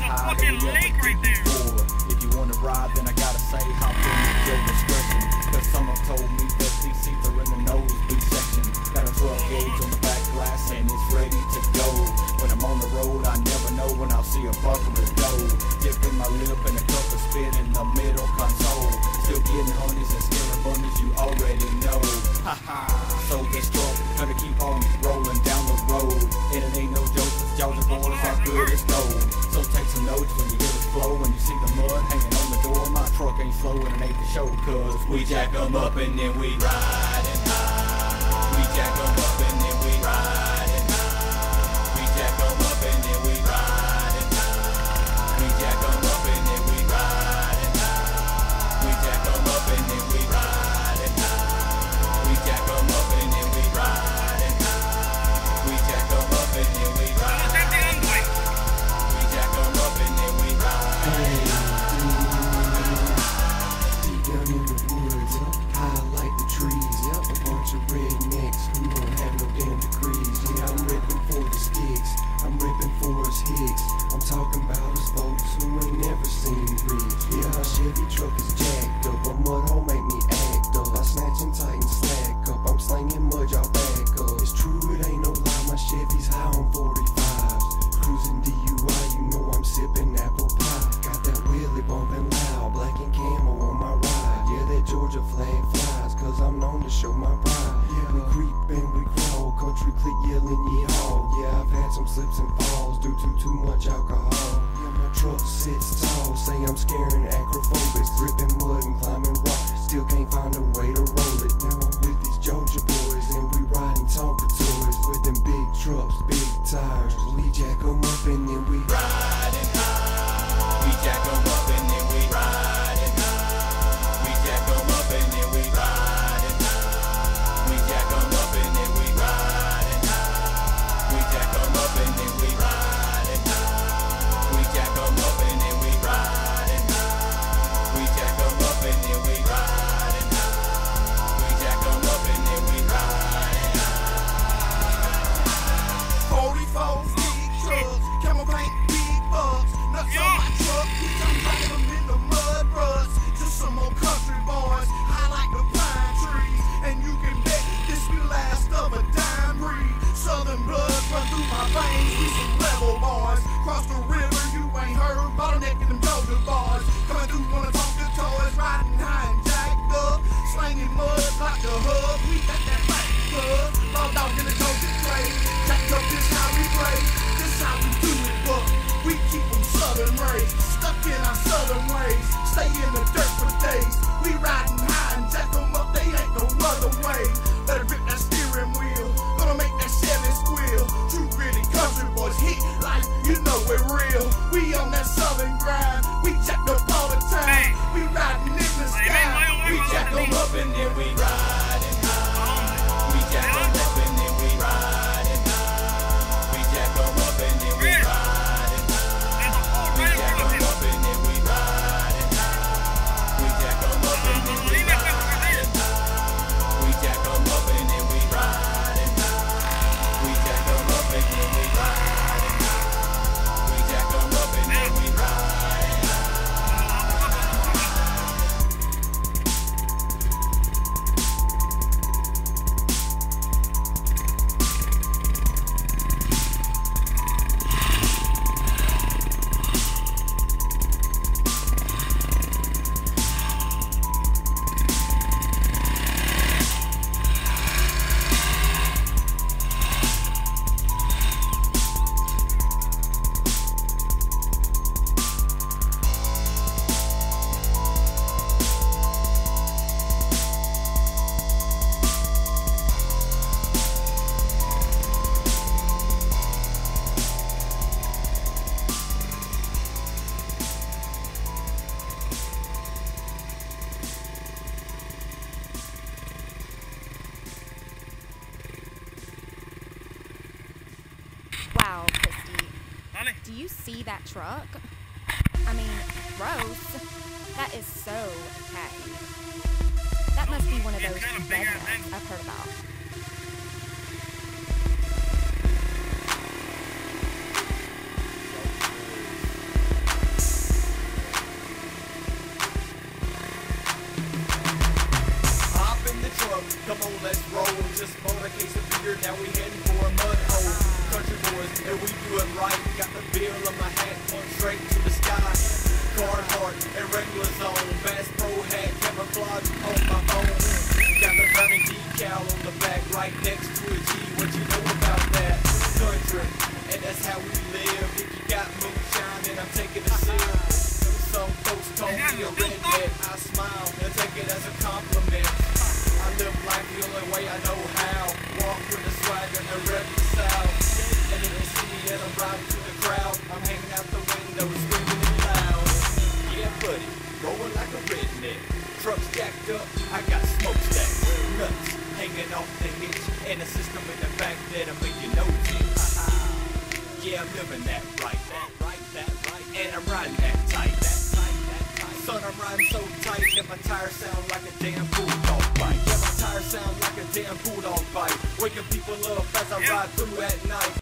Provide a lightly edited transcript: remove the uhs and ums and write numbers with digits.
fucking lake right there. If you wanna ride, then I gotta say how things your discretion. Cause someone told me that these seats are in the nosebleed section. Got a 12 gauge on the back glass and it's ready to go. When I'm on the road, I never know when I'll see a buckle of dough. Dipping my lip in a cup of spit in the middle console. Still getting honeys and scaring bunnies, you already know. Haha, so this truck gonna keep on rolling down the road. And it ain't no joke, cause Georgia boys are good as gold. So take some notes when you hear this flow. When you see the mud hanging on the door, my truck ain't slow and it ain't the show. Cause we jack 'em up and then we riding high. We jack 'em up and then we riding high. We jack 'em up and then we riding high. We jack 'em up and then we riding high. We jack 'em up and then we riding high. We jack 'em up and then we riding high. We jack 'em up and then we riding high. We jack 'em up and then we riding high. Down in the woods, high like the trees, a bunch of rednecks who don't have no damn degrees. Yeah, I'm ripping for the sticks, I'm ripping for us hicks. I'm talking about us folks who ain't never seen bricks. Yeah, my Chevy truck is jacked up, a mud hole make me act up. I snatch and tighten slack up, I'm slinging mud, y'all back up. It's true, it ain't no lie, my Chevy's high on 45s. Cruising DUI, you know I'm sipping apple pie. Got that wheelie bumping loud, black and camo on my ride. Yeah, that Georgia flag flies, cause I'm known to show my pride. Yeah, we creep and we crawl, country click yelling yeehaw. Yeah, I've had some slips and falls due to too much alcohol. Yeah, my truck sits tall, say I'm scaring acrophobics. Ripping mud and climbing rocks, still can't find a way to roll it. Now I'm with these Georgia boys and we riding Tonka toys. With them big trucks, big tires, we jack 'em up and then we Riding high. We jack 'em up and then we riding high. We jack 'em up and then we riding high. We jack 'em up and then we riding high. We jack 'em up and then we riding high. We jack 'em up and then we riding high. We jack 'em up and then we riding high. We jack 'em up and then we riding high. 44 big trucks, camel paint, big bucks. Nuts on my truck, bitch, I'm dragging them in the mud ruts. Just some more country boys, high like the pine trees. And you can bet this be the last of a dime breed. Southern blood run through my veins, we some level boys. Cross the river, you ain't heard, bottlenecking them Georgia boys. Coming through, wanna talk to toys, riding high and jacked up. Slanging mud like the hub, we got that back club. Raw dog in the Georgia trade, jacked up, this how we play. This how we do it, but we keep them southern raised. Stuck in our southern ways, stay in the dirt for days. We riding high and jack 'em up, they ain't no other way. Better grip that steering wheel, gonna make that Chevy squeal. True gritty country boys hit like you know we're real. We on that southern grind, we jacked up all the time. We riding in the sky, We jack 'em up and then we riding high. We jack 'em up and then we riding high. We jack 'em up and then we riding high. We jack 'em up and then we riding high. We jack 'em up and then we riding high. We jack 'em up and then we riding high. We jack 'em up and then we riding high. We jack 'em up and then we riding high. Wow, Christy. Do you see that truck? I mean, gross. That is so tacky. That must be one of those rednecks I've heard about. just bought a case of beer, now we heading for a mud hole. Country boys, and we do it right. Got the bill on my hat, point straight to the sky. Carhartt and Wrangler's on, Bass Pro hat, camouflage on my phone. Got the burning decal on the back, right next to a G. What you know about that? Country, and that's how we live. If you got moonshine, then I'm taking a sip. Some folks call me a redneck. I smile and take it as a compliment. I live life the only way I know how. Walk with a swagger and rep the South. And if you see me and I'm riding through the crowd, I'm hanging out the window screaming it loud. Yeah, buddy, rolling like a redneck. Trucks jacked up, I got smokestacks. Nuts hanging off the hitch, and a system in the back that'll make you notice it. Yeah, I'm living that right, and I'm riding that tight. Son, I'm riding so tight that my tires sound like a damn bulldog bite. Yeah, my tires sound like a damn bulldog bite. Waking people up as I ride through at night.